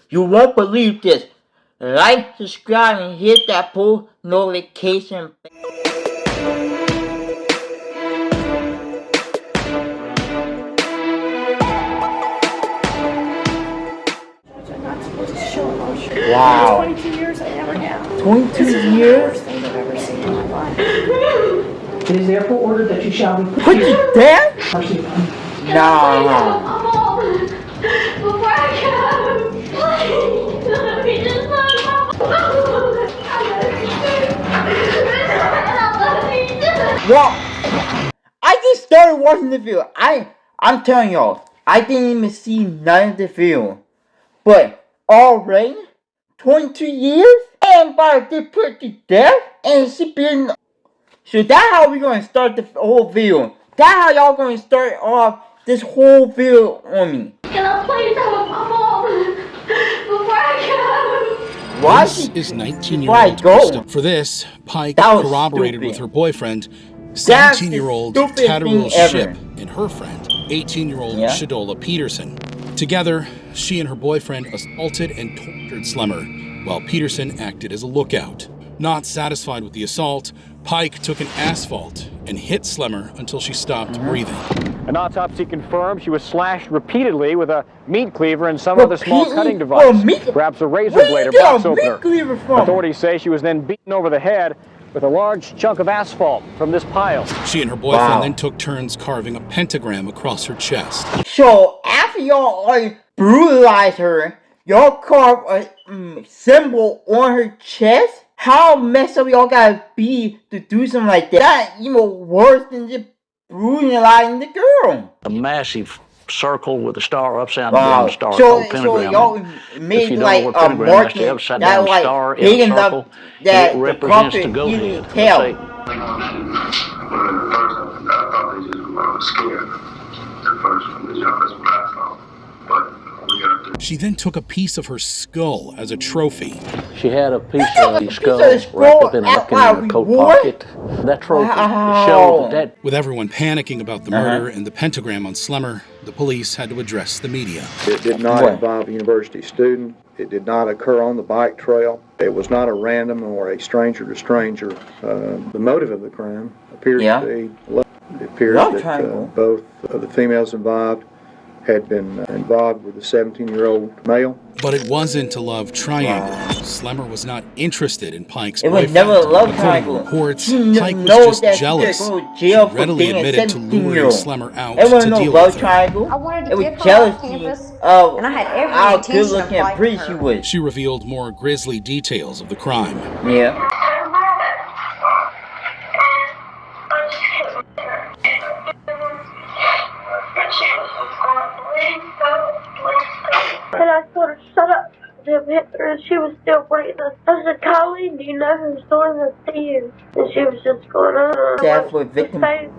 You won't believe this. Like, subscribe, and hit that post notification. Wow. 22 years I never have. 22 This is one of the years? worst things I've ever seen in my life. It is therefore ordered that you shall be Put you down? Nah. Before I go, please let me just Well, I just started watching the video. I'm telling y'all, I didn't even see none of the video. But already, 22 years, and about to put to death, and she been. So that's how we're gonna start the whole video. That's how y'all gonna start off this whole video on me. Can I please have my mom before I go? Why This is 19-year-old go? For this, Pike That was corroborated stupid. with her boyfriend, That's the 17-year-old stupidest Tadderul thing ever. Ship, and her friend, 18-year-old Yeah. Shadola Peterson. Together, she and her boyfriend assaulted and tortured Slemmer, while Peterson acted as a lookout. Not satisfied with the assault, Pike took an asphalt and hit Slemmer until she stopped breathing. An autopsy confirmed she was slashed repeatedly with a meat cleaver and some other small cutting device, perhaps a razor blade or box opener. Authorities say she was then beaten over the head with a large chunk of asphalt from this pile. She and her boyfriend then took turns carving a pentagram across her chest. So after y'all brutalized her, y'all carved a symbol on her chest? How messed up y'all gotta be to do something like that? That's even worse than just brutalizing the girl. A massive circle with a star, upside down star, So pentagram. y'all made like a marking that like big enough that it the represents carpet the goat you head. can tell. I thought they just were scared at first when the jump is blast off. But we got to. She then took a piece of her skull as a trophy. She had a piece of the skull wrapped up in a napkin in her coat pocket. That trophy showed that. With everyone panicking about the murder and the pentagram on Slemmer, the police had to address the media. It did not involve a university student. It did not occur on the bike trail. It was not a random or a stranger to stranger. The motive of the crime appears to be love. It appears that both of the females involved had been involved with the 17-year-old male. But it wasn't a love triangle. Slemmer was not interested in Pike's It boyfriend. was never a love According triangle. to reports, She Pike was knows just that jealous. She go to jail She for readily being a admitted to luring 17-year-old. Slemmer out It to wasn't no deal love with her. triangle. I wanted to It was get her off jealousy campus, of and I had every how intention of good-looking and liking pretty her. she was. She revealed more grisly details of the crime. Yeah. And I told her, shut up. And she was still breathing. I said, Colleen, do you know who's doing this to you? And she was just going, That's for victim and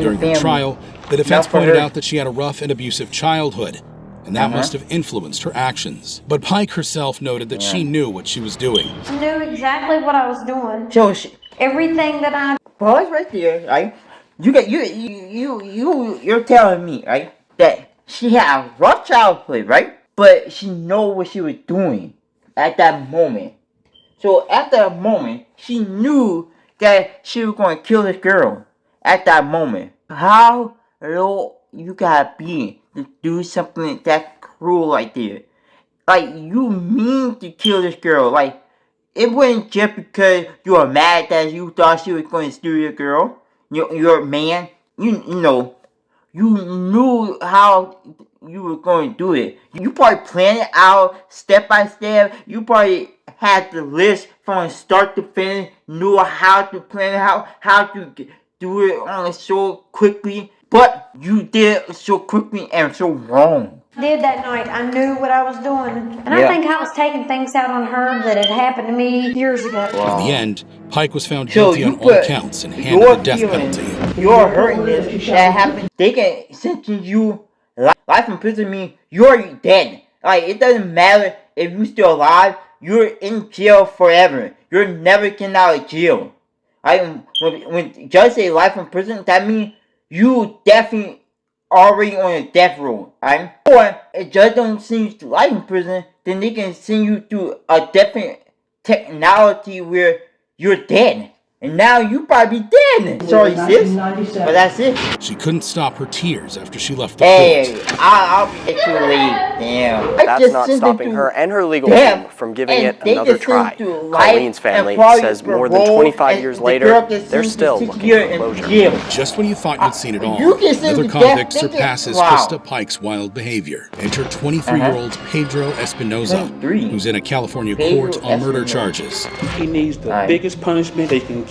During the the trial, the defense Not for pointed her. out that she had a rough and abusive childhood, and that must have influenced her actions. But Pike herself noted that she knew what she was doing. I knew exactly what I was doing. So Everything that I pause right there, right? You're telling me, right, that she had a rough childhood, right? But she know what she was doing at that moment. So at that moment, she knew that she was going to kill this girl. At that moment, how low you gotta be to do something that cruel like that? Like, you mean to kill this girl? Like, it wasn't just because you were mad that you thought she was going to steal your girl. Your man. You know, you knew how you were going to do it. You probably planned it out step by step. You probably had the list from start to finish. Knew how to plan it out, how to do it on so quickly. But you did it so quickly and so wrong. did that night, I knew what I was doing. And I think I was taking things out on her that had happened to me years ago. In the end, Pike was found guilty on all counts and handed the death penalty. You're hurting this. That happened. They can sentence you life in prison. Mean you're dead. Like, it doesn't matter if you're still alive. You're in jail forever. You're never getting out of jail. When judge say life in prison, that means you definitely already on a death row. Or a judge don't sentence you to life in prison, then they can send you to a different technology where you're dead. And now you probably dead. Sorry, sis. But that's it. She couldn't stop her tears after she left the court. I'll be too late. Damn. That's not stopping her and her legal team from giving it another try. Colleen's family says more than 25 years later, they're still looking for closure. Just when you thought you'd seen it all, another convict surpasses Krista Pike's wild behavior. Enter 23-year-old Pedro Espinosa, who's in a California court on murder charges. He needs the biggest punishment they can get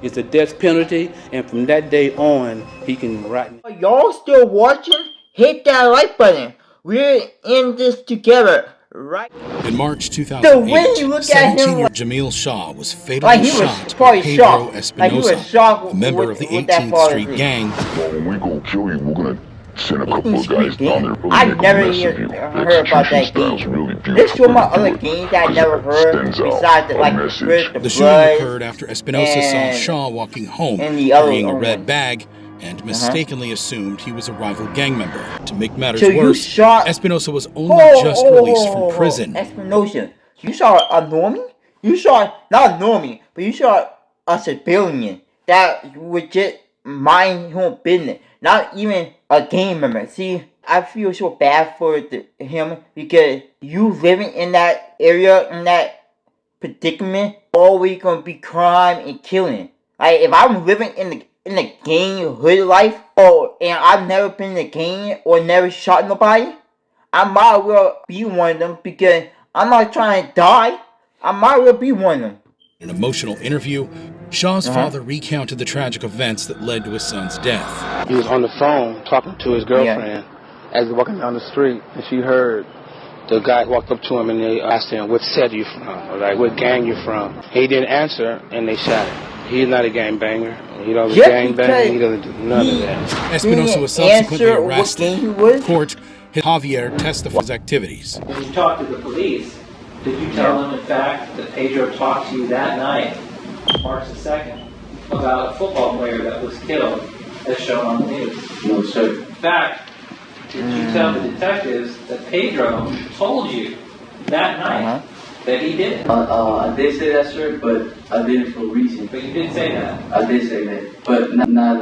is the death penalty, and from that day on, he can rot. Y'all still watching? Hit that like button. We're in this together, right? In March 2008, 17-year Jamil Shaw was fatally shot by Pedro Espinosa, a member of the 18th Street gang. Well, when we go kill you, we're gonna send a couple of guys down there. I never even heard about that game. This one of my other games that I never heard, besides the shooting occurred after Espinosa saw Shaw walking home carrying a red bag and mistakenly assumed he was a rival gang member. To make matters worse, Espinosa was only just released from prison. Espinosa, you shot a normie? You shot, not a normie, but you shot a civilian that would just mind his own business. Not even a gang member. See, I feel so bad for him because you living in that area, in that predicament, always gonna be crime and killing. Like if I'm living in the gang hood life, and I've never been in a gang or never shot nobody, I might as well be one of them because I'm not trying to die. I might as well be one of them. In an emotional interview, Shaw's father recounted the tragic events that led to his son's death. He was on the phone talking to his girlfriend as he was walking down the street, and she heard the guy walked up to him and they asked him, "What set you from?" Or like, "What gang you from?" He didn't answer, and they shot him. He's not a gangbanger. He doesn't gangbang. He doesn't do none of that. Espinosa was subsequently arrested. In court, Javier testified his activities. When you talked to the police, did you tell them, in fact, that Pedro talked to you that night, March the 2nd, about a football player that was killed, as shown on the news? No, sir. In fact, did you tell the detectives that Pedro told you that night that he did it? I did say that, sir, but I did it for a reason. But you did say that? I did say that, but not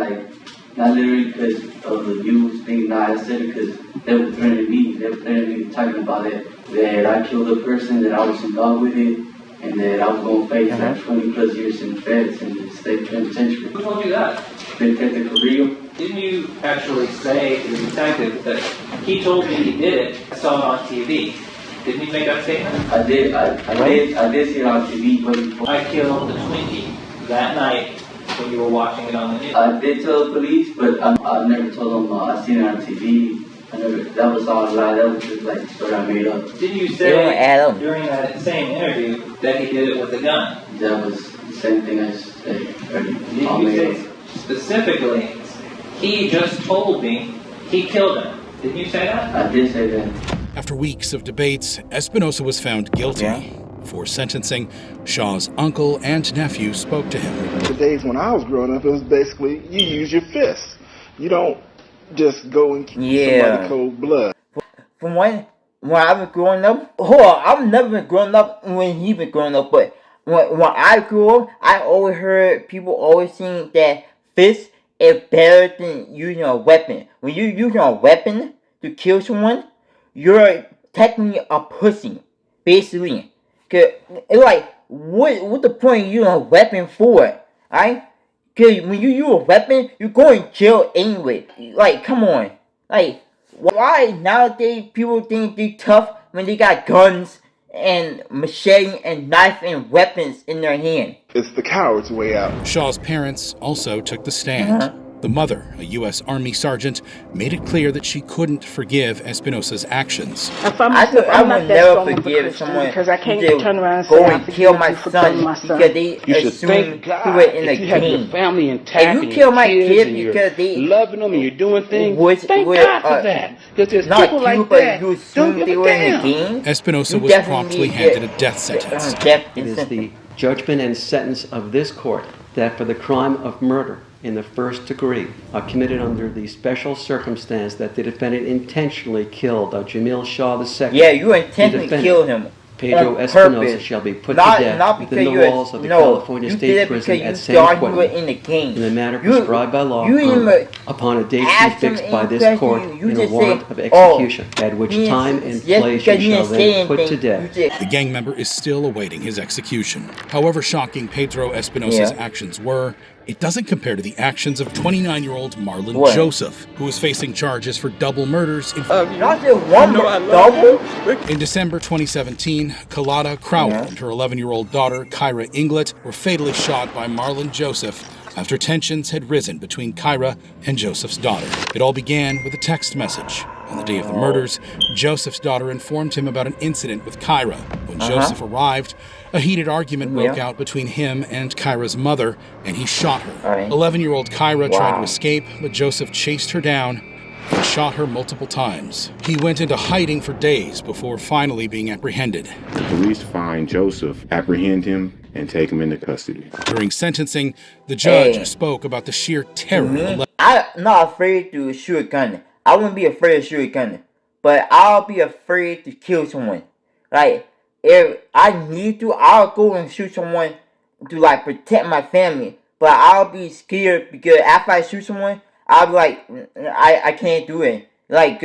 literally because of the news thing. Nah, I said it because they were threatening me. They were threatening me, talking about it, that I killed a person, that I was involved with it, and that I was going to face like 20 plus years in the feds in the state penitentiary. Who told you that? Detective Carrillo. Didn't you actually say to the detective that he told me he did it? I saw it on TV. Didn't you make that statement? I did. I did see it on TV, but before I killed the Twinkie that night when you were watching it on the news. I did tell the police, but I never told them I seen it on TV. That was all a lie. That was just like a story I made up. Didn't you say during that same interview that he did it with a gun? That was the same thing I said. Did you say specifically, he just told me he killed him? Didn't you say that? I did say that. After weeks of debates, Espinosa was found guilty. For sentencing, Shaw's uncle and nephew spoke to him. The days when I was growing up, it was basically you use your fists. You don't just go and kill somebody cold blood. From when I was growing up, I've never been growing up when he been growing up, but when I grew up, I always heard people always saying that fist is better than using a weapon. When you're using a weapon to kill someone, you're technically a pussy, basically. Cause it's like, what the point of using a weapon for, right? Cause when you use a weapon, you're going to jail anyway. Like, come on. Like, why nowadays people think they're tough when they got guns and machete and knife and weapons in their hand? It's the coward's way out. Shaw's parents also took the stand. The mother, a U.S. Army sergeant, made it clear that she couldn't forgive Espinosa's actions. I would never forgive someone because I can't turn around and go and kill my son because they assume he was in a gang. Family intact, if you kill my kid because they loving them and you're doing things, thank God for that. Because there's not people like that. You assume they were in a gang. Espinosa was promptly handed a death sentence. It is the judgment and sentence of this court that for the crime of murder, in the first degree are committed under the special circumstance that the defendant intentionally killed Jamil Shaw II. Yeah, you intentionally killed him. Pedro Espinosa shall be put to death within the walls of the California State Prison at San Quentin in the manner prescribed by law upon a date to be fixed by this court in a warrant of execution, at which time and place he shall then put to death. The gang member is still awaiting his execution. However shocking Pedro Espinosa's actions were, it doesn't compare to the actions of 29-year-old Marlon Joseph, who is facing charges for double murders in In December 2017, Kalada Crowell and her 11-year-old daughter, Kyra Inglet, were fatally shot by Marlon Joseph after tensions had risen between Kyra and Joseph's daughter. It all began with a text message. On the day of the murders, Joseph's daughter informed him about an incident with Kyra. When Joseph arrived, a heated argument broke out between him and Kyra's mother, and he shot her. 11-year-old Kyra tried to escape, but Joseph chased her down and shot her multiple times. He went into hiding for days before finally being apprehended. The police find Joseph, apprehend him, and take him into custody. During sentencing, the judge spoke about the sheer terror. I'm not afraid to shoot a gun. I wouldn't be afraid to shoot a gun, but I'll be afraid to kill someone. Like, if I need to, I'll go and shoot someone to like protect my family. But I'll be scared because after I shoot someone, I'll be like, I can't do it. Like,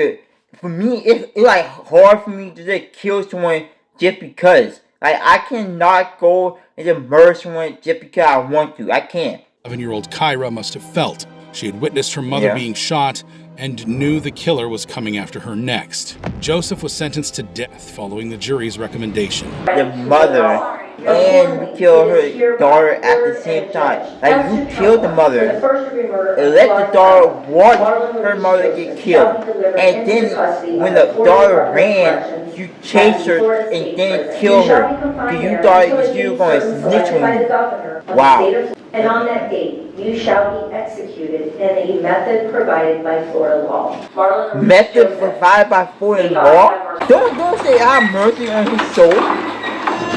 for me, it's like hard for me to just kill someone just because. Like, I cannot go and just murder someone just because I want to. I can't. 11-year-old Kyra must have felt she had witnessed her mother being shot and knew the killer was coming after her next. Joseph was sentenced to death following the jury's recommendation. The mother and you kill her daughter at the same time. Like, you killed the mother and let the daughter watch her mother get killed. And then when the daughter ran, you chased her and then killed her because you thought you were going to snitch on me. Wow. And on that date, you shall be executed in a method provided by Florida law. Method provided by Florida law? Don't say I'm mercy on his soul.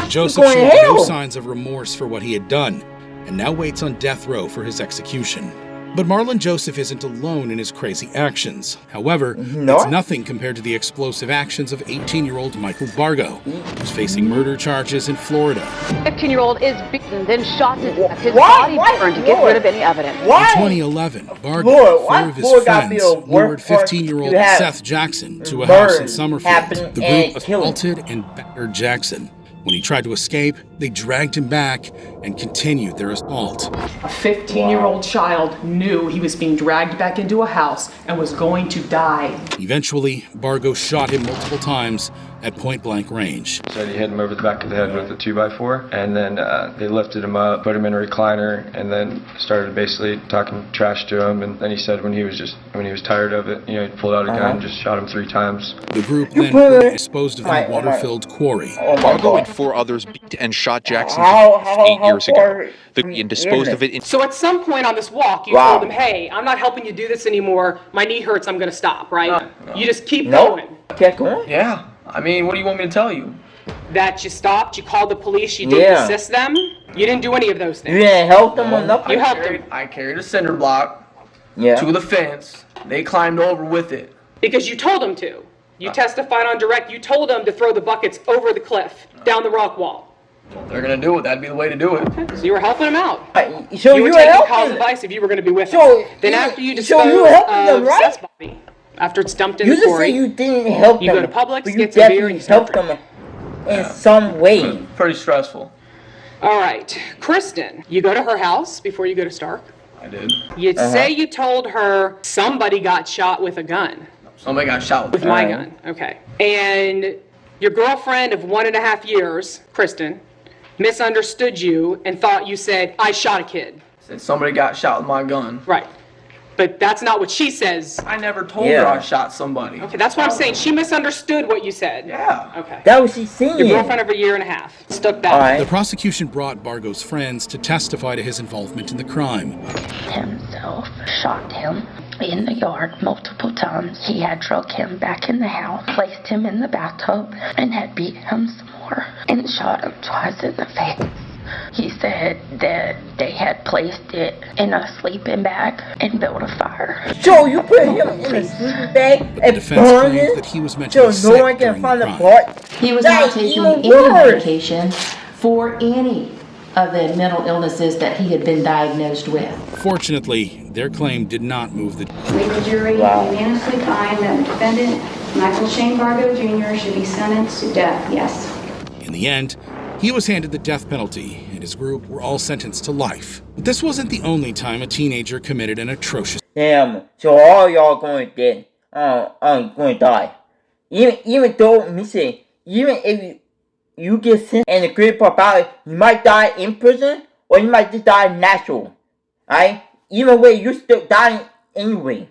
Joseph showed no signs of remorse for what he had done, and now waits on death row for his execution. But Marlon Joseph isn't alone in his crazy actions. However, it's nothing compared to the explosive actions of 18-year-old Michael Bargo, who's facing murder charges in Florida. 15-year-old is beaten, then shot to death. His body burned to get rid of any evidence. In 2011, Bargo, in fear of his friends, lured 15-year-old Seth Jackson to a house in Summerfield. The group assaulted and battered Jackson. When he tried to escape, they dragged him back and continued their assault. A 15-year-old child knew he was being dragged back into a house and was going to die. Eventually, Bargo shot him multiple times at point-blank range. So he hit him over the back of the head with a 2x4, and then they lifted him up, put him in a recliner, and then started basically talking trash to him. And then he said when he was tired of it, he pulled out a gun and just shot him 3 times. The group then disposed of the water-filled quarry. Bargo and 4 others beat and shot Jackson 8 years ago. And disposed of it in... So at some point on this walk, you told him, hey, I'm not helping you do this anymore. My knee hurts, I'm going to stop, right? No. You just keep going. Kept going? Yeah. I mean, what do you want me to tell you? That you stopped, you called the police, you didn't assist them? You didn't do any of those things. You didn't help them or nothing? You helped them. I carried a cinder block to the fence. They climbed over with it. Because you told them to. You testified on direct. You told them to throw the buckets over the cliff, down the rock wall. Well, they're going to do it. That'd be the way to do it. Okay. So you were helping them out. So you were taking Kyle's advice if you were going to be with them. Then after you disposed of Seth's body, after it's dumped in the quarry, you didn't help them. You go to Publix, but get some beer, and you help them in some way. Pretty stressful. All right. Kristen, you go to her house before you go to Stark? I did. You say you told her somebody got shot with a gun. Somebody got shot with my gun. Okay. And your girlfriend of 1.5 years, Kristen, misunderstood you and thought you said, I shot a kid. Said somebody got shot with my gun. Right. But that's not what she says. I never told her I shot somebody. Okay, that's what I'm saying. She misunderstood what you said. Yeah. Okay. That was she saying. Your girlfriend of 1.5 years. Stuck that. Right. The prosecution brought Bargo's friends to testify to his involvement in the crime. Himself shot him in the yard multiple times. He had drug him back in the house, placed him in the bathtub, and had beat him some more, and shot him twice in the face. He said that they had placed it in a sleeping bag and built a fire. So you put him in a sleeping bag and burned him? That he was mentally so no one can find the part? He was not taking any medication for any of the mental illnesses that he had been diagnosed with. Fortunately, their claim did not move the jury unanimously find that the defendant, Michael Shane Bargo Jr., should be sentenced to death. Yes. In the end, he was handed the death penalty, and his group were all sentenced to life. But this wasn't the only time a teenager committed an atrocious. Damn, so all y'all going dead. Going to die. Even though, listen, even if you get sentenced, and the great part about it, you might die in prison, or you might just die natural. Alright? Either way, you're still dying anyway.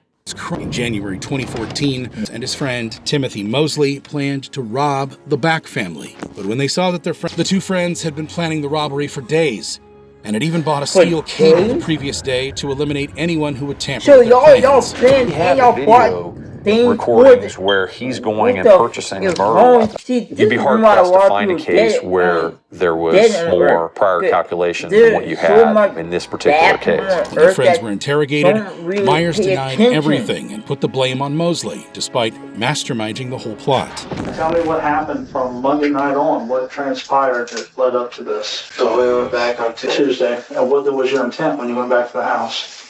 In January 2014, and his friend Timothy Mosley planned to rob the Back family. But when they saw that the two friends had been planning the robbery for days, and had even bought a steel cane the previous day to eliminate anyone who would tamper with their plans. We have video recordings where he's going and purchasing murder weapons. You'd be hard pressed to find a case where there was more prior calculation than what you had in this particular case. When their friends were interrogated, Myers denied everything and put the blame on Mosley, despite masterminding the whole plot. Tell me what happened from Monday night on, what transpired that led up to this. So we went back on Tuesday. And what was your intent when you went back to the house?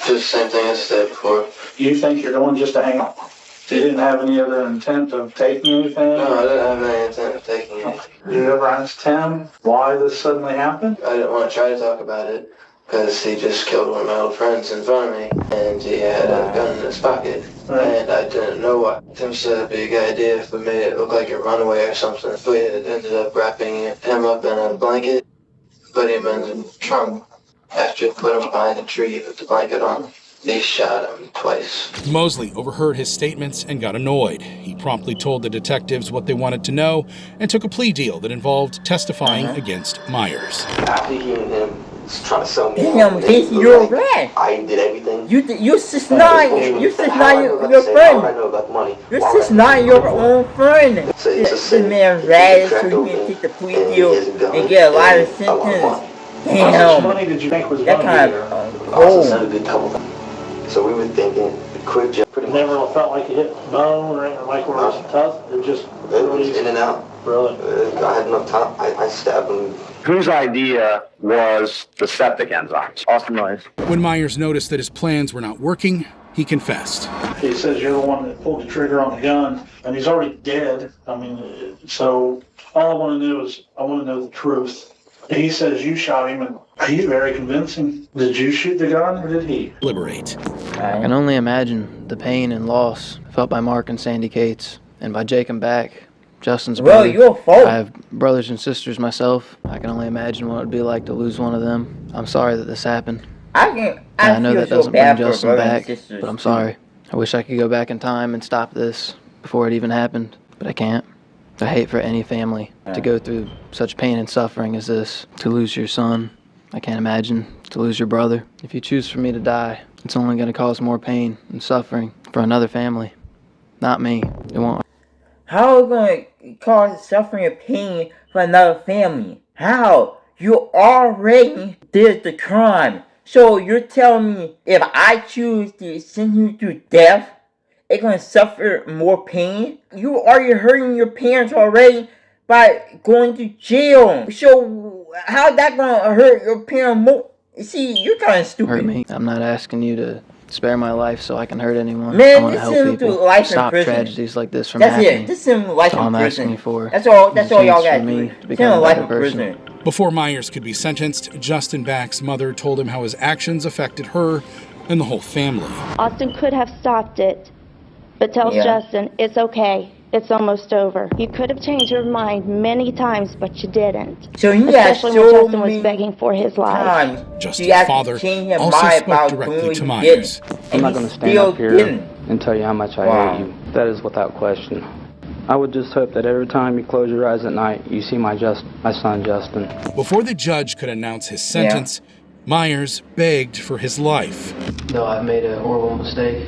Just the same thing as I said before. You think you're going just to hang out? You didn't have any other intent of taking anything? No, I didn't have any intent of taking anything. Did you ever ask Tim why this suddenly happened? I didn't want to try to talk about it because he just killed one of my old friends in front of me and he had a gun in his pocket. And I didn't know what. Tim said it'd be a good idea if we made it look like a runaway or something. We ended up wrapping him up in a blanket, put him in the trunk. After put him behind a tree with the blanket on, they shot him twice. Mosley overheard his statements and got annoyed. He promptly told the detectives what they wanted to know and took a plea deal that involved testifying against Myers. After he and him was trying to sell me, you're right. I did everything. You're 6'9". You're 6'9", your friend. I know about the money. You're 6'9", your own friend. This man ratted so he can take the plea deal and get a lot of sentence. How much money did you think was going to be there? Not a good couple. So we were thinking a quick job. Never felt like you hit the bone or anything like where it was tough? It was in and out. Really? I had enough time. I stabbed him. Whose idea was the septic enzymes? Austin Myers. When Myers noticed that his plans were not working, he confessed. He says you're the one that pulled the trigger on the gun, and he's already dead. I mean, so all I want to know is I want to know the truth. He says you shot him, and he's very convincing. Did you shoot the gun, or did he? Liberate. I can only imagine the pain and loss felt by Mark and Sandy Cates, and by Jake and Back, Justin's brother. Your fault. I have brothers and sisters myself. I can only imagine what it would be like to lose one of them. I'm sorry that this happened. I know that doesn't bring Justin back, but I'm too. sorry. I wish I could go back in time and stop this before it even happened, but I can't. I hate for any family to go through such pain and suffering as this. To lose your son, I can't imagine. To lose your brother. If you choose for me to die, it's only going to cause more pain and suffering for another family. Not me. It won't. How are you going to cause suffering and pain for another family? How? You already did the crime. So you're telling me if I choose to send you to death, it's going to suffer more pain? You already hurting your parents already by going to jail. So how's that going to hurt your parents more? See, you're kind of stupid. Hurt me. I'm not asking you to spare my life so I can hurt anyone. Man, I want to help people stop tragedies like this from happening. That's it. Just send life in prison. That's all I'm asking you for. That's all y'all got to do. Send life in prison. Before Myers could be sentenced, Justin Back's mother told him how his actions affected her and the whole family. Austin could have stopped it, but tells Justin, it's okay. It's almost over. You could have changed your mind many times, but you didn't. So he especially when Justin was begging for his life. Justin's father also spoke directly to Myers. I'm not going to stand up here and tell you how much I hate you. That is without question. I would just hope that every time you close your eyes at night, you see my son Justin. Before the judge could announce his sentence, Myers begged for his life. No, I've made a horrible mistake.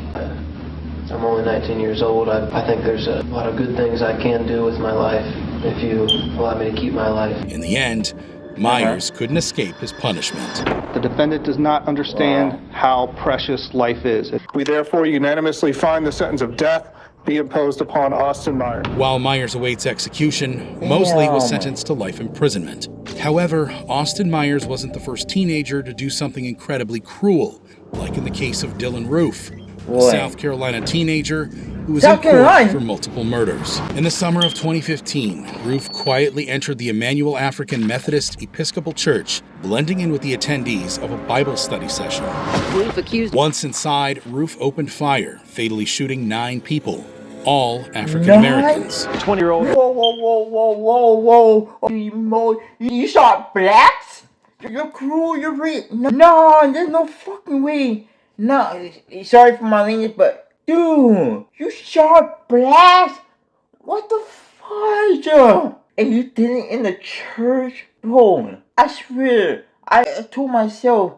I'm only 19 years old. I think there's a lot of good things I can do with my life if you allow me to keep my life. In the end, Myers couldn't escape his punishment. The defendant does not understand how precious life is. We therefore unanimously find the sentence of death be imposed upon Austin Myers. While Myers awaits execution, Mosley was sentenced to life imprisonment. However, Austin Myers wasn't the first teenager to do something incredibly cruel, like in the case of Dylan Roof, a South Carolina teenager who was in court for multiple murders. In the summer of 2015, Roof quietly entered the Emmanuel African Methodist Episcopal Church, blending in with the attendees of a Bible study session. Roof accused. Once inside, Roof opened fire, fatally shooting 9 people, all African Americans. 20-year-old. Whoa. You shot blacks? You're cruel, you're rich. No, there's no fucking way. No, sorry for my language, but dude, you shot blacks? What the fuck? And you did it in the church? Bro, I swear, I told myself,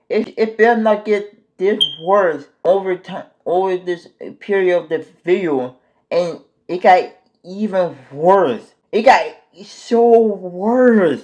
it better not get this worse over time, over this period of the video, and it got even worse. It got so worse.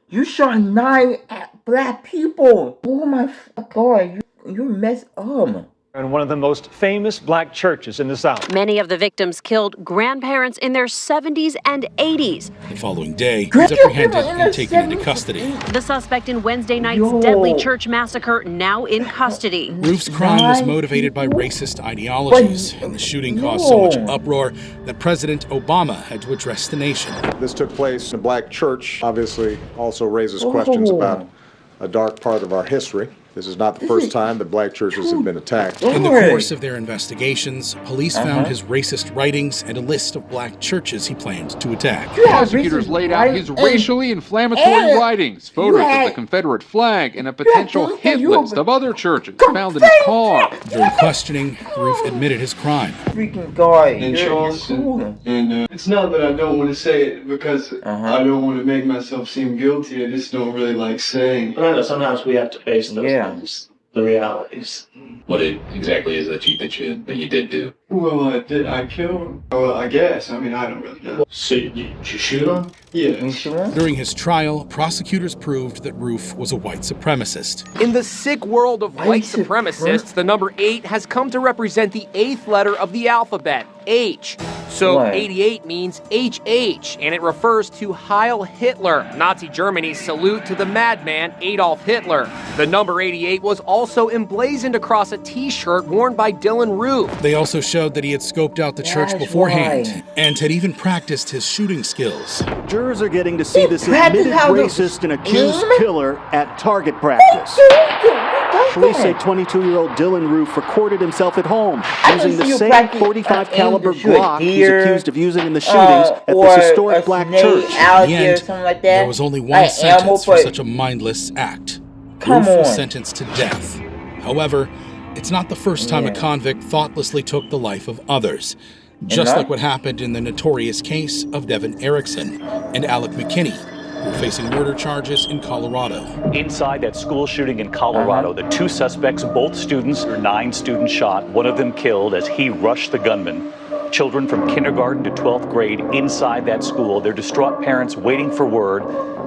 You shot 9 black people. Oh my God, you messed up. In one of the most famous black churches in the South. Many of the victims killed grandparents in their 70s and 80s. The following day, he was apprehended and taken into custody. The suspect in Wednesday night's deadly church massacre now in custody. Roof's crime was motivated by racist ideologies, and the shooting caused so much uproar that President Obama had to address the nation. This took place in a black church, obviously also raises questions about a dark part of our history. This is not the first time that black churches have been attacked. In the course of their investigations, police found his racist writings and a list of black churches he planned to attack. Prosecutors laid out his racially inflammatory writings, photos of the Confederate flag, and a potential hit list of other churches found in his car. During questioning, Roof admitted his crime. Freaking guy. And Charles, it's not that I don't want to say it because I don't want to make myself seem guilty. I just don't really like saying. But I know sometimes we have to face those things, the realities. What it exactly is that you did do? Well, I killed him. Well, I guess. I mean, I don't really know. So you shoot him? Yes. During his trial, prosecutors proved that Roof was a white supremacist. In the sick world of white supremacists, the number 8 has come to represent the 8th letter of the alphabet, H. So 88 means HH, and it refers to Heil Hitler, Nazi Germany's salute to the madman Adolf Hitler. The number 88 was also emblazoned across a t-shirt worn by Dylan Roof. They also showed that he had scoped out the church beforehand and had even practiced his shooting skills. Jurors are getting to see this admitted racist and accused killer at target practice. Police say 22-year-old Dylan Roof recorded himself at home using the same 45 caliber Glock he's accused of using in the shootings at this historic black church. In the end, there was only one sentence for such a mindless act. Roof was sentenced to death. However, it's not the first time a convict thoughtlessly took the life of others. Just like what happened in the notorious case of Devin Erickson and Alec McKinney, who are facing murder charges in Colorado. Inside that school shooting in Colorado, the 2 suspects, both students, 9 students shot, one of them killed as he rushed the gunman. Children from kindergarten to 12th grade inside that school, their distraught parents waiting for word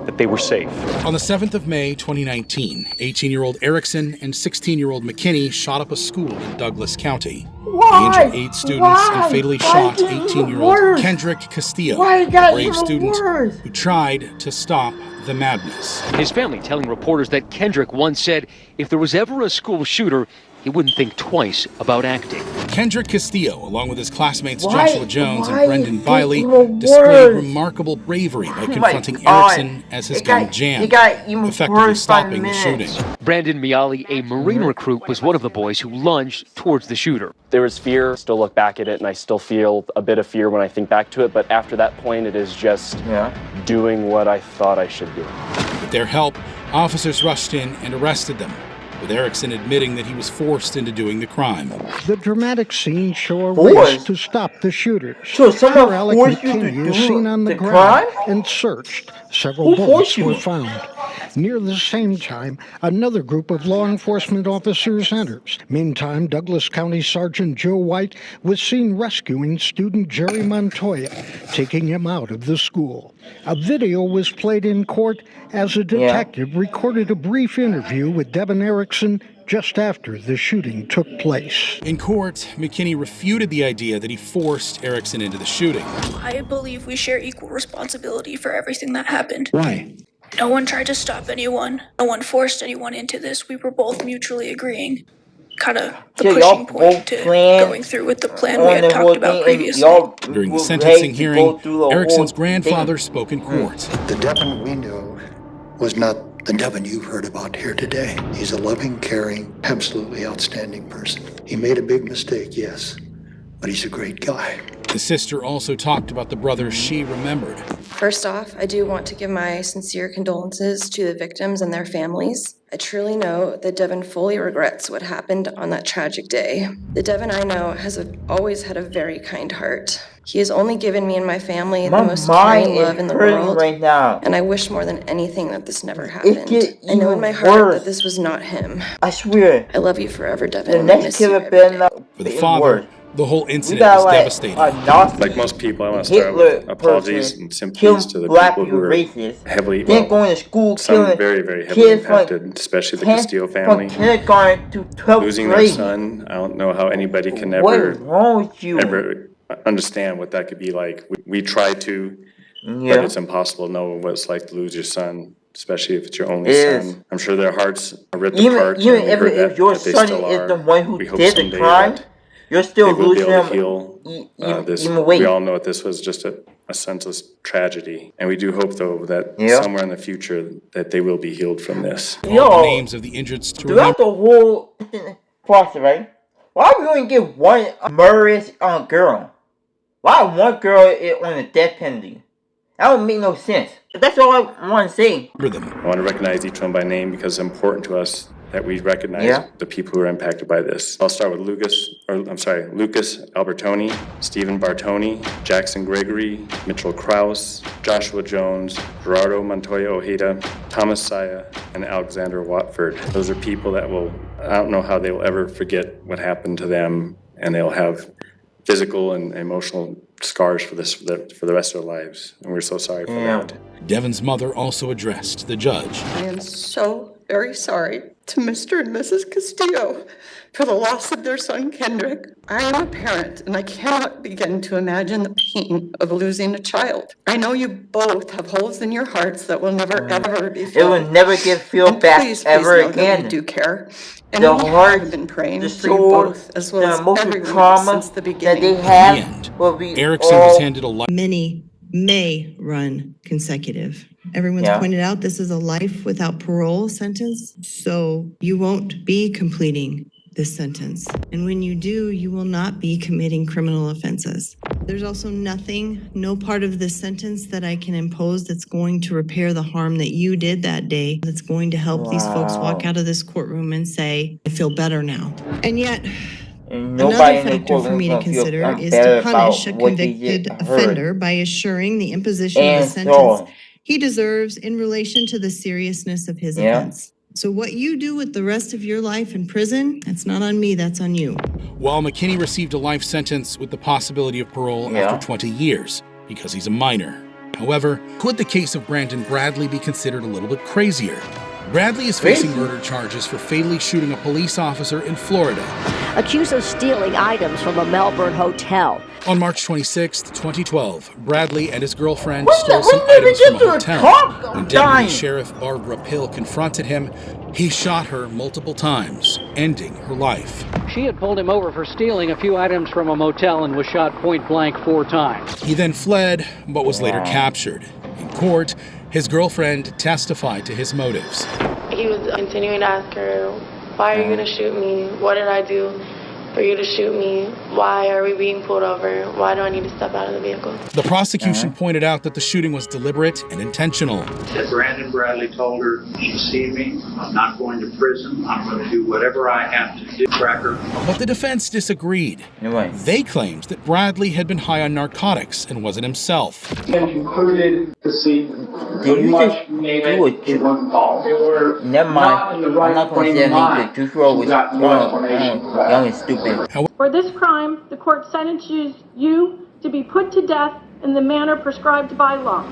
that they were safe. On the 7th of May, 2019, 18-year-old Erickson and 16-year-old McKinney shot up a school in Douglas County. They injured 8 students and fatally shot 18-year-old Kendrick Castillo, a brave student who tried to stop the madness. His family telling reporters that Kendrick once said, if there was ever a school shooter, he wouldn't think twice about acting. Kendrick Castillo, along with his classmates Joshua Jones and Brendan Biley, displayed remarkable bravery by confronting Erickson as his gun jammed, effectively stopping the shooting. Brandon Miali, a Marine recruit, was one of the boys who lunged towards the shooter. There was fear. Still look back at it, and I still feel a bit of fear when I think back to it. But after that point, it is just doing what I thought I should do. With their help, officers rushed in and arrested them. with Erickson admitting that he was forced into doing the crime. The dramatic scenes show a race to stop the shooters. So someone Here, Alec forced you to McKinney is do seen on the the ground crime? and searched. Several bullets were found. Near the same time, another group of law enforcement officers enters. Meantime, Douglas County Sergeant Joe White was seen rescuing student Jerry Montoya, taking him out of the school. A video was played in court as a detective recorded a brief interview with Devin Erickson just after the shooting took place. In court, McKinney refuted the idea that he forced Erickson into the shooting. I believe we share equal responsibility for everything that happened. Why? No one tried to stop anyone. No one forced anyone into this. We were both mutually agreeing. Kind of the pushing point to going through with the plan we had talked about previously. During the sentencing hearing, Erickson's grandfather spoke in court. The Devin we knew was not the Devin you've heard about here today. He's a loving, caring, absolutely outstanding person. He made a big mistake, yes, but he's a great guy. The sister also talked about the brother she remembered. First off, I do want to give my sincere condolences to the victims and their families. I truly know that Devin fully regrets what happened on that tragic day. The Devin I know has always had a very kind heart. He has only given me and my family the most caring love in the world, right now. And I wish more than anything that this never happened. I know in my heart that this was not him. I swear. I love you forever, Devin. The next could have been For the father, the whole incident was devastating. Like most people, I want to start with apologies and sympathies to the people who were heavily, going to school, some very, very heavily impacted, especially the Castillo family. To 12th Losing grade. their son, I don't know how anybody can What is wrong with you? ever understand what that could be like. We try to, Yeah. but it's impossible to know what it's like to lose your son, especially if it's your only It son. I'm sure their hearts are ripped Even apart. even and we if, heard if your that they son still is are. the one who We hope did the someday crime, that you're still they will be losing able to him. heal this. even wait. We all know that this was just a senseless tragedy, and we do hope, though, that Yeah. somewhere in the future that they will be healed from this. All the names of the injured Throughout the whole process, right? Why we only get one murderous girl? Why one girl is on the death penalty? That don't make no sense. That's all I want to say. I want to recognize each one by name because it's important to us that we recognize the people who are impacted by this. I'll start with Lucas Albertoni, Stephen Bartoni, Jackson Gregory, Mitchell Krause, Joshua Jones, Gerardo Montoya Ojeda, Thomas Saya, and Alexander Watford. Those are people that I don't know how they will ever forget what happened to them, and they'll have physical and emotional scars for the rest of their lives. And we're so sorry for that. Devin's mother also addressed the judge. I am so very sorry to Mr. and Mrs. Castillo for the loss of their son, Kendrick. I am a parent, and I cannot begin to imagine the pain of losing a child. I know you both have holes in your hearts that will never, ever be filled. It will never get filled back please ever know again. That we do care. And The we heart, have been praying the for you soul, both, as well the as emotional everyone trauma since the that beginning. they have will be Erickson all was handed a life. Many may run consecutive. Everyone's pointed out this is a life without parole sentence, so you won't be completing this sentence. And when you do, you will not be committing criminal offenses. There's also no part of this sentence that I can impose that's going to repair the harm that you did that day, that's going to help these folks walk out of this courtroom and say, I feel better now. And yet, another factor for me to consider is to punish a convicted offender by assuring the imposition of a sentence he deserves in relation to the seriousness of his offense. So what you do with the rest of your life in prison, that's not on me, that's on you. While McKinney received a life sentence with the possibility of parole after 20 years because he's a minor. However, could the case of Brandon Bradley be considered a little bit crazier? Bradley is facing murder charges for fatally shooting a police officer in Florida. Accused of stealing items from a Melbourne hotel. On March 26, 2012, Bradley and his girlfriend stole some items from a hotel. When Deputy Sheriff Barbara Pill confronted him, he shot her multiple times, ending her life. She had pulled him over for stealing a few items from a motel and was shot point blank 4 times. He then fled, but was later captured. In court, his girlfriend testified to his motives. He was continuing to ask her, why are you going to shoot me? What did I do? for you to shoot me? Why are we being pulled over? Why do I need to step out of the vehicle? The prosecution pointed out that the shooting was deliberate and intentional. Brandon Bradley told her, you see me, I'm not going to prison. I'm going to do whatever I have to do, Cracker. But the defense disagreed. They claimed that Bradley had been high on narcotics and wasn't himself. Concluded to see Never mind. I'm not going to say anything. Juice WRLD was young and stupid. For this crime, the court sentences you to be put to death in the manner prescribed by law.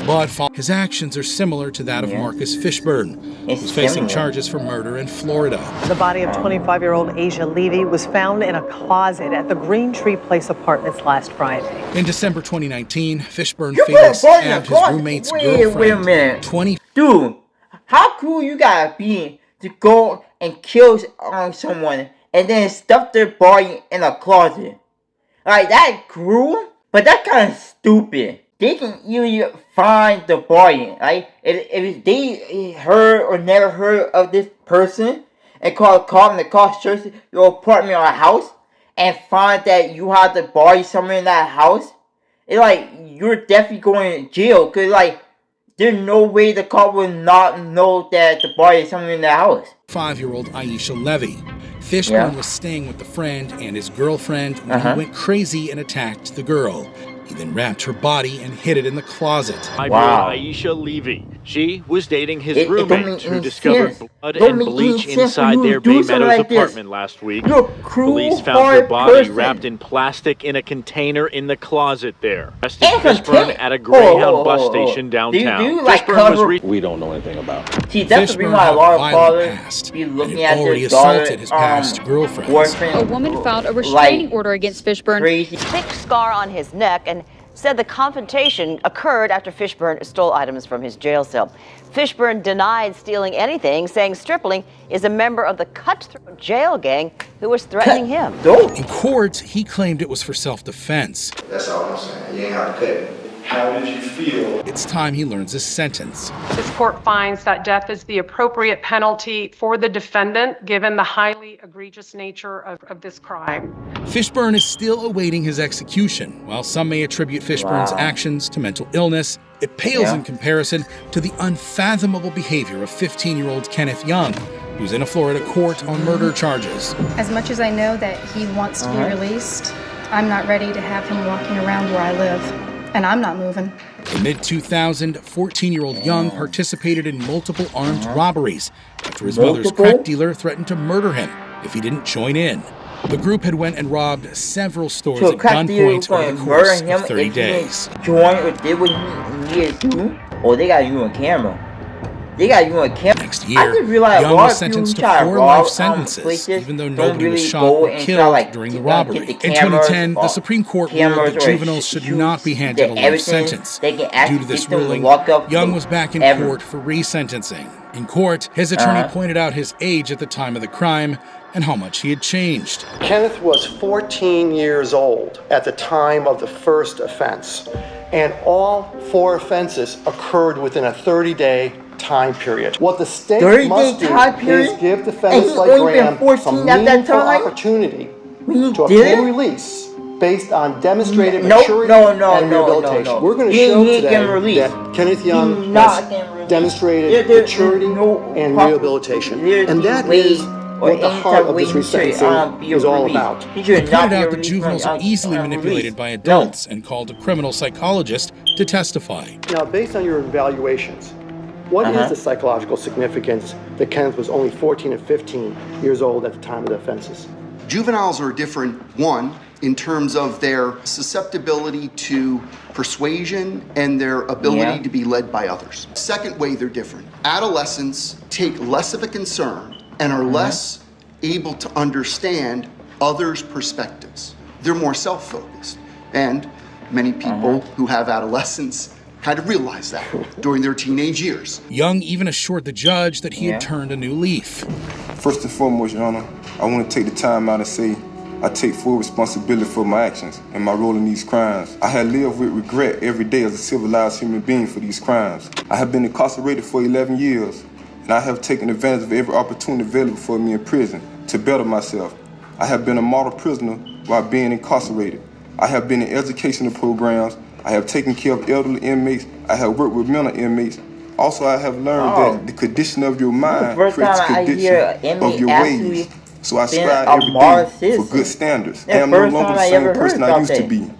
But his actions are similar to that of Marcus Fishburne, who's facing charges for murder in Florida. The body of 25-year-old Asia Levy was found in a closet at the Green Tree Place Apartments last Friday. In December 2019, Fishburne fatally stabbed his roommate's girlfriend. Wait a minute. Dude, how cool you gotta be to go and kill someone and then stuff their body in a closet? Like, that cruel? But that's kind of stupid. They can either find the body, right? If they heard or never heard of this person and call a cop and the cop search your apartment or house and find that you have the body somewhere in that house, it's like, you're definitely going to jail. Because, like, there's no way the cop will not know that the body is somewhere in the house. 5-year-old Aisha Levy. Fishburne was staying with the friend and his girlfriend when he went crazy and attacked the girl. He then wrapped her body and hid it in the closet. 5-year-old Aisha Levy. She was dating his roommate who discovered blood and bleach inside their Bay Meadows apartment last week. Police found her body wrapped in plastic in a container in the closet there. Arrested Fishburne at a Greyhound bus station downtown. We don't know anything about. See, that's the reason why a lot of fathers be looking at their daughter, his past girlfriend. A woman filed a restraining order against Fishburne. Thick scar on his neck and said the confrontation occurred after Fishburne stole items from his jail cell. Fishburne denied stealing anything, saying Stripling is a member of the cutthroat jail gang who was threatening him. In court, he claimed it was for self-defense. That's all I'm saying. You ain't have to cut it. How did you feel? It's time he learns his sentence. This court finds that death is the appropriate penalty for the defendant, given the highly egregious nature of this crime. Fishburne is still awaiting his execution. While some may attribute Fishburne's actions to mental illness, it pales in comparison to the unfathomable behavior of 15-year-old Kenneth Young, who's in a Florida court on murder charges. As much as I know that he wants to be released, I'm not ready to have him walking around where I live. And I'm not moving. In mid-2000, 14-year-old Young participated in multiple armed robberies after his mother's crack dealer threatened to murder him if he didn't join in. The group had went and robbed several stores at gunpoint over the course of 30 days. Join or did what he needed to do, or they got you on camera. Next year, Young was sentenced to 4 life sentences, even though nobody was shot or killed during the robbery. In 2010, the Supreme Court ruled that juveniles should not be handed a life sentence. Due to this ruling, Young was back in court for resentencing. In court, his attorney pointed out his age at the time of the crime and how much he had changed. Kenneth was 14 years old at the time of the first offense, and all 4 offenses occurred within a 30-day time period. What the state must do is give defendants like Graham a meaningful opportunity to obtain release based on demonstrated maturity and rehabilitation. We're going to show today that Kenneth Young has demonstrated maturity and rehabilitation. And that is what the heart of this resentencing is all about. He pointed out that juveniles are easily manipulated by adults and called a criminal psychologist to testify. Now, based on your evaluations, what is the psychological significance that Kenneth was only 14 and 15 years old at the time of the offenses? Juveniles are different, one, in terms of their susceptibility to persuasion and their ability to be led by others. Second way they're different. Adolescents take less of a concern and are less able to understand others' perspectives. They're more self-focused. And many people who have adolescents kind of realize that during their teenage years. Young even assured the judge that he had turned a new leaf. First and foremost, Your Honor, I want to take the time out and say I take full responsibility for my actions and my role in these crimes. I have lived with regret every day as a civilized human being for these crimes. I have been incarcerated for 11 years, and I have taken advantage of every opportunity available for me in prison to better myself. I have been a model prisoner while being incarcerated. I have been in educational programs. I have taken care of elderly inmates. I have worked with mental inmates. Also, I have learned that the condition of your mind creates the condition of your ways. So I strive every day for good standards. I am no longer the same person I used to be.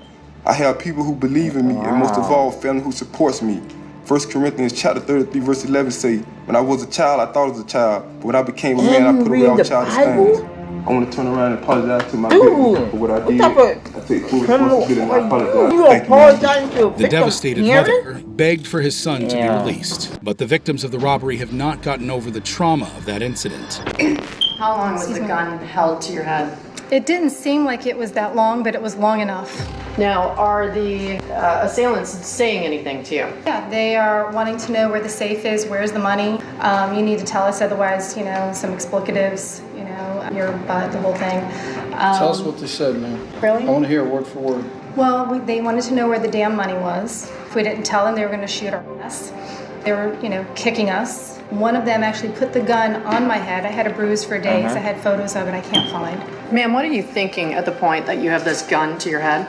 I have people who believe in me, and most of all, family who supports me. 1 Corinthians chapter 33, verse 11 say, when I was a child, I thought I was a child, but when I became a man, I put away all childish things. I want to turn around and apologize to my victim for what I did. I take full responsibility and I apologize. Thank you. The devastated mother begged for his son to be released, but the victims of the robbery have not gotten over the trauma of that incident. How long was the gun held to your head? It didn't seem like it was that long, but it was long enough. Now, are the assailants saying anything to you? Yeah, they are wanting to know where the safe is, where's the money. You need to tell us, otherwise, some explicatives, your butt, the whole thing. Tell us what they said, man. Really? I want to hear word for word. Well, they wanted to know where the damn money was. If we didn't tell them, they were going to shoot our ass. They were, kicking us. One of them actually put the gun on my head. I had a bruise for days. I had photos of it I can't find. Ma'am, what are you thinking at the point that you have this gun to your head?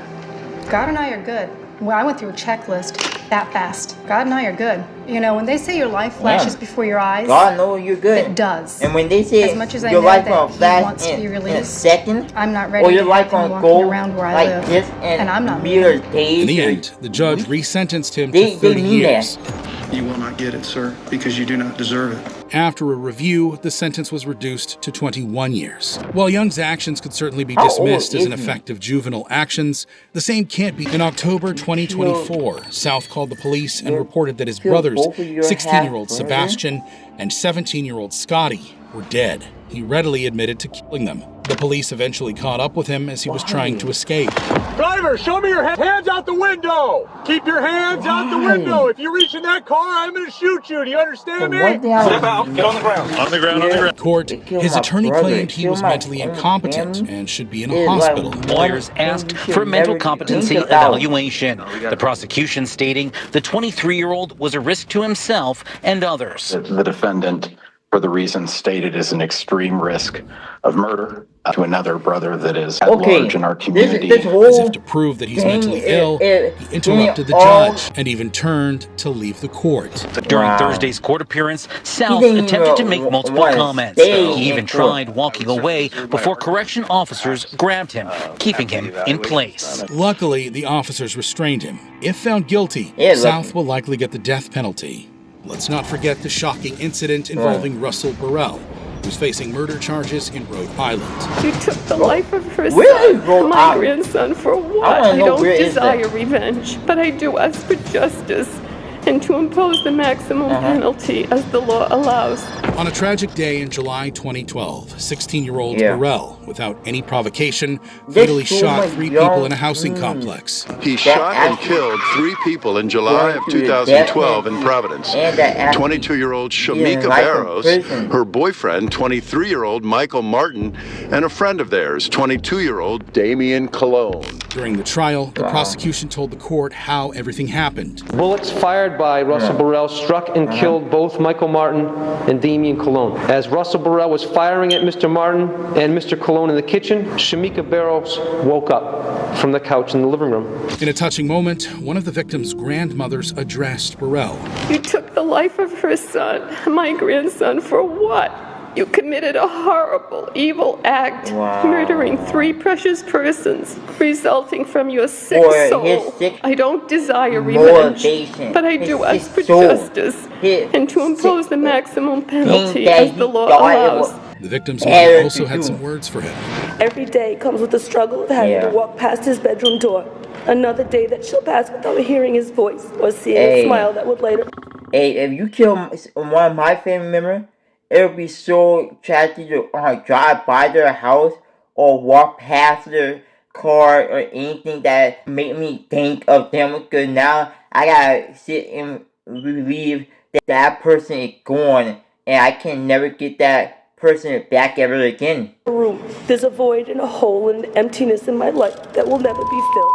God and I are good. Well, I went through a checklist that fast. God and I are good. When they say your life flashes before your eyes, God knows you're good. It does. And when they say as much as I your know life that gonna he flash wants to be in a released, second, I'm not ready or your to life have him gonna walking go around where I like live. this And I'm not mere days. In the end, the judge resentenced him to 30 years. You will not get it, sir, because you do not deserve it. After a review, the sentence was reduced to 21 years. While Young's actions could certainly be dismissed as ineffective juvenile actions, the same can't be. In October 2024, South called the police and reported that his brothers, 16-year-old Sebastian and 17-year-old Scotty, were dead. He readily admitted to killing them. The police eventually caught up with him as he was trying to escape. Driver, show me your hands out the window. Keep your hands out the window. If you reach in that car, I'm going to shoot you. Do you understand me? Step out. Get on the ground. On the ground, on the ground. Court, his attorney claimed he was mentally incompetent and should be in a hospital. Lawyers asked for a mental competency evaluation. The prosecution stating the 23-year-old was a risk to himself and others. The defendant, for the reasons stated, is an extreme risk of murder to another brother that is at large in our community. As if to prove that he's mentally ill, he interrupted the judge and even turned to leave the court. During Thursday's court appearance, South attempted to make multiple comments. He even tried walking away before correction officers grabbed him, keeping him in place. Luckily, the officers restrained him. If found guilty, South will likely get the death penalty. Let's not forget the shocking incident involving Russell Burrell, who's facing murder charges in Rhode Island. You took the life of her son, my grandson, for what? I don't desire revenge, but I do ask for justice and to impose the maximum penalty as the law allows. On a tragic day in July 2012, 16-year-old Burrell, without any provocation, fatally shot 3 people in a housing complex. He shot and killed 3 people in July of 2012 in Providence. 22-year-old Shamika Barrows, her boyfriend, 23-year-old Michael Martin, and a friend of theirs, 22-year-old Damian Cologne. During the trial, the prosecution told the court how everything happened. Bullets fired by Russell Burrell struck and killed both Michael Martin and Damian Cologne. As Russell Burrell was firing at Mr. Martin and Mr. Cologne in the kitchen, Shamika Barrows woke up from the couch in the living room. In a touching moment, one of the victim's grandmothers addressed Burrell. You took the life of her son, my grandson, for what? You committed a horrible, evil act, murdering 3 precious persons, resulting from your sick soul. I don't desire revenge, but I do ask for justice and to impose the maximum penalty as the law allows. The victim's mother also had some words for him. Every day comes with the struggle of having to walk past his bedroom door. Another day that she'll pass without hearing his voice or seeing a smile that would later... Hey, if you kill one of my family members, it would be so tragic to drive by their house or walk past their car or anything that make me think of them. Because now I gotta sit and believe that that person is gone and I can never get that person back ever again. There's a void and a hole and an emptiness in my life that will never be filled.